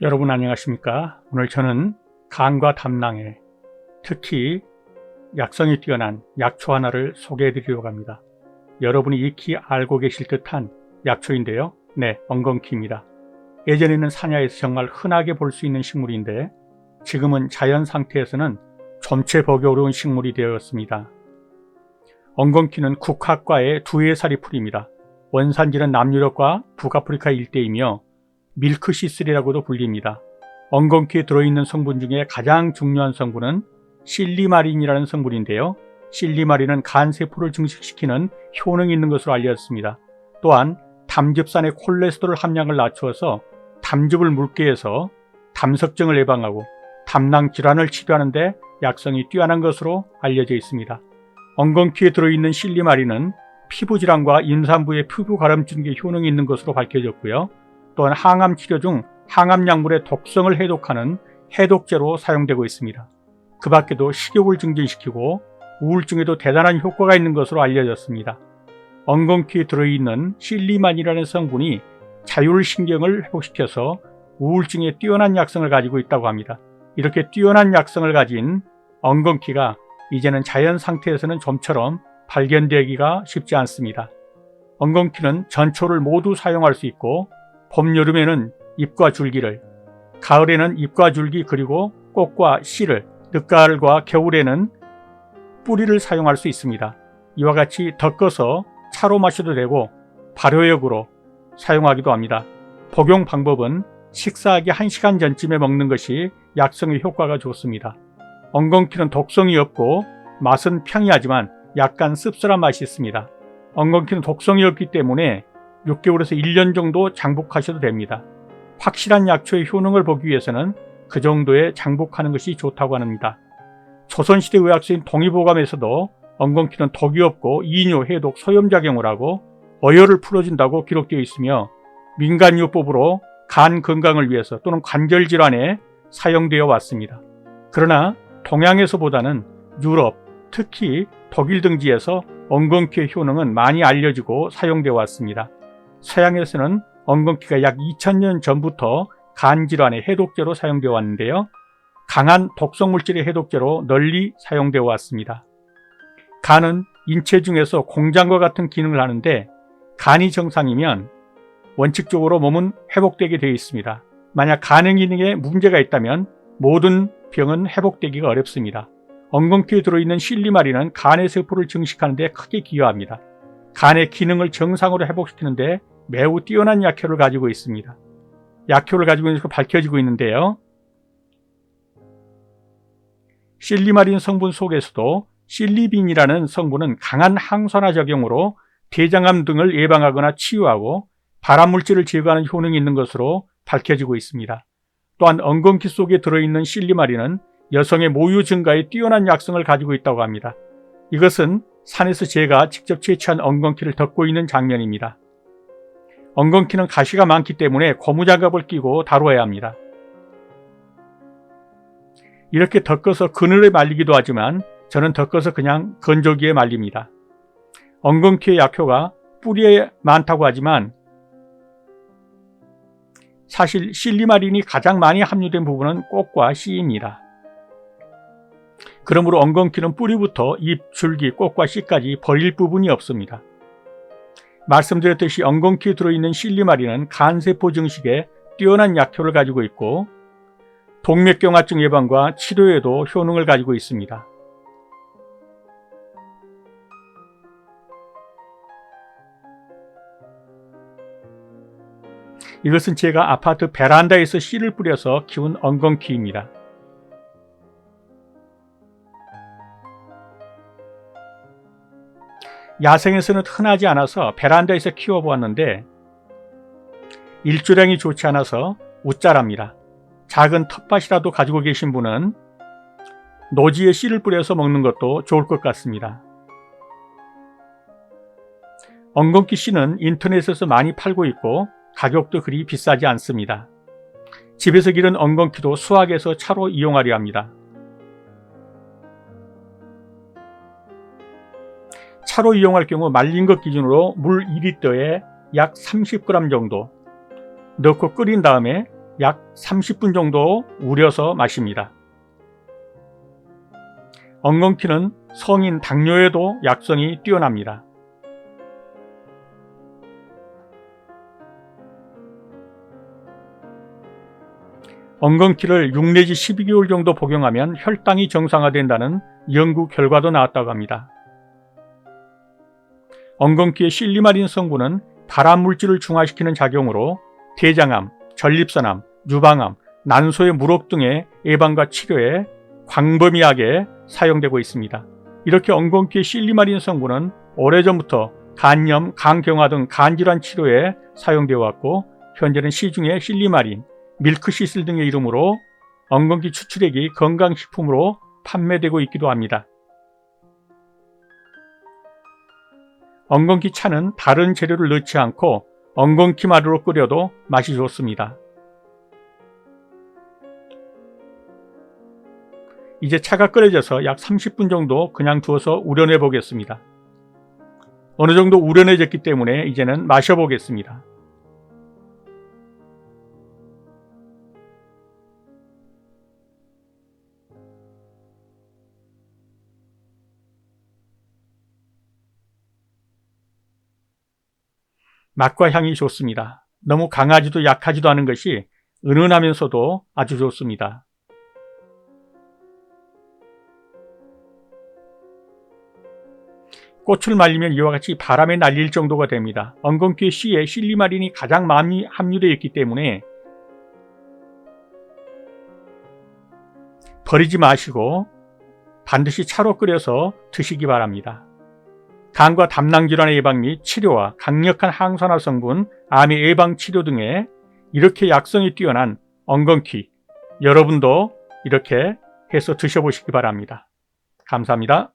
여러분 안녕하십니까? 오늘 저는 간과 담낭에 특히 약성이 뛰어난 약초 하나를 소개해 드리려고 합니다. 여러분이 익히 알고 계실 듯한 약초인데요. 네, 엉겅퀴입니다. 예전에는 산야에서 정말 흔하게 볼 수 있는 식물인데 지금은 자연 상태에서는 좀채 보기 어려운 식물이 되었습니다. 엉겅퀴는 국화과의 두해살이 풀입니다. 원산지는 남유럽과 북아프리카 일대이며 밀크시슬이라고도 불립니다. 엉겅퀴에 들어있는 성분 중에 가장 중요한 성분은 실리마린이라는 성분인데요. 실리마린은 간세포를 증식시키는 효능이 있는 것으로 알려졌습니다. 또한 담즙산의 콜레스테롤 함량을 낮추어서 담즙을 묽게 해서 담석증을 예방하고 담낭 질환을 치료하는 데 약성이 뛰어난 것으로 알려져 있습니다. 엉겅퀴에 들어있는 실리마린은 피부질환과 임산부의 피부 가름증에 효능이 있는 것으로 밝혀졌고요. 또한 항암 치료 중 항암약물의 독성을 해독하는 해독제로 사용되고 있습니다. 그 밖에도 식욕을 증진시키고 우울증에도 대단한 효과가 있는 것으로 알려졌습니다. 엉겅퀴에 들어있는 실리만이라는 성분이 자율신경을 회복시켜서 우울증에 뛰어난 약성을 가지고 있다고 합니다. 이렇게 뛰어난 약성을 가진 엉겅퀴가 이제는 자연 상태에서는 좀처럼 발견되기가 쉽지 않습니다. 엉겅퀴는 전초를 모두 사용할 수 있고 봄, 여름에는 잎과 줄기를, 가을에는 잎과 줄기 그리고 꽃과 씨를, 늦가을과 겨울에는 뿌리를 사용할 수 있습니다. 이와 같이 덮어서 차로 마셔도 되고 발효액으로 사용하기도 합니다. 복용 방법은 식사하기 1시간 전쯤에 먹는 것이 약성의 효과가 좋습니다. 엉겅퀴는 독성이 없고 맛은 평이하지만 약간 씁쓸한 맛이 있습니다. 엉겅퀴는 독성이 없기 때문에 6개월에서 1년 정도 장복하셔도 됩니다. 확실한 약초의 효능을 보기 위해서는 그 정도의 장복하는 것이 좋다고 합니다. 조선시대 의학서인 동의보감에서도 엉겅퀴는 독이 없고 이뇨, 해독, 소염작용을 하고 어혈을 풀어준다고 기록되어 있으며 민간요법으로 간 건강을 위해서 또는 관절 질환에 사용되어 왔습니다. 그러나 동양에서보다는 유럽, 특히 독일 등지에서 엉겅퀴의 효능은 많이 알려지고 사용되어 왔습니다. 서양에서는 엉겅퀴가 약 2000년 전부터 간질환의 해독제로 사용되어 왔는데요. 강한 독성물질의 해독제로 널리 사용되어 왔습니다. 간은 인체 중에서 공장과 같은 기능을 하는데 간이 정상이면 원칙적으로 몸은 회복되게 되어 있습니다. 만약 간의 기능에 문제가 있다면 모든 병은 회복되기가 어렵습니다. 엉겅퀴에 들어있는 실리마린은 간의 세포를 증식하는 데 크게 기여합니다. 간의 기능을 정상으로 회복시키는 데 매우 뛰어난 약효를 가지고 있습니다. 약효를 가지고 있는 것으로 밝혀지고 있는데요. 실리마린 성분 속에서도 실리빈이라는 성분은 강한 항산화 작용으로 대장암 등을 예방하거나 치유하고 발암물질을 제거하는 효능이 있는 것으로 밝혀지고 있습니다. 또한 엉겅퀴 속에 들어있는 실리마린은 여성의 모유 증가에 뛰어난 약성을 가지고 있다고 합니다. 이것은 산에서 제가 직접 채취한 엉겅퀴를 덮고 있는 장면입니다. 엉겅퀴는 가시가 많기 때문에 고무장갑을 끼고 다루어야 합니다. 이렇게 덮어서 그늘에 말리기도 하지만 저는 덮어서 그냥 건조기에 말립니다. 엉겅퀴의 약효가 뿌리에 많다고 하지만 사실 실리마린이 가장 많이 함유된 부분은 꽃과 씨입니다. 그러므로 엉겅퀴는 뿌리부터 잎, 줄기, 꽃과 씨까지 버릴 부분이 없습니다. 말씀드렸듯이 엉겅퀴에 들어있는 실리마린은 간세포 증식에 뛰어난 약효를 가지고 있고 동맥경화증 예방과 치료에도 효능을 가지고 있습니다. 이것은 제가 아파트 베란다에서 씨를 뿌려서 키운 엉겅퀴입니다. 야생에서는 흔하지 않아서 베란다에서 키워보았는데 일조량이 좋지 않아서 웃자랍니다. 작은 텃밭이라도 가지고 계신 분은 노지에 씨를 뿌려서 먹는 것도 좋을 것 같습니다. 엉겅퀴 씨는 인터넷에서 많이 팔고 있고 가격도 그리 비싸지 않습니다. 집에서 기른 엉겅퀴도 수확해서 차로 이용하려 합니다. 차로 이용할 경우 말린 것 기준으로 물 2리터에 약 30g 정도 넣고 끓인 다음에 약 30분 정도 우려서 마십니다. 엉겅퀴는 성인 당뇨에도 약성이 뛰어납니다. 엉겅퀴를 6 내지 12개월 정도 복용하면 혈당이 정상화된다는 연구 결과도 나왔다고 합니다. 엉겅퀴의 실리마린 성분은 발암물질을 중화시키는 작용으로 대장암, 전립선암, 유방암, 난소의 물혹 등의 예방과 치료에 광범위하게 사용되고 있습니다. 이렇게 엉겅퀴의 실리마린 성분은 오래전부터 간염, 간경화 등 간질환 치료에 사용되어 왔고 현재는 시중에 실리마린, 밀크시슬 등의 이름으로 엉겅퀴 추출액이 건강식품으로 판매되고 있기도 합니다. 엉겅퀴 차는 다른 재료를 넣지 않고 엉겅퀴만으로 끓여도 맛이 좋습니다. 이제 차가 끓여져서 약 30분 정도 그냥 두어서 우려내 보겠습니다. 어느 정도 우려내졌기 때문에 이제는 마셔보겠습니다. 맛과 향이 좋습니다. 너무 강하지도 약하지도 않은 것이 은은하면서도 아주 좋습니다. 꽃을 말리면 이와 같이 바람에 날릴 정도가 됩니다. 엉겅퀴의 씨에 실리마린이 가장 많이 함유되어 있기 때문에 버리지 마시고 반드시 차로 끓여서 드시기 바랍니다. 간과 담낭질환의 예방 및 치료와 강력한 항산화 성분, 암의 예방 치료 등에 이렇게 약성이 뛰어난 엉겅퀴, 여러분도 이렇게 해서 드셔보시기 바랍니다. 감사합니다.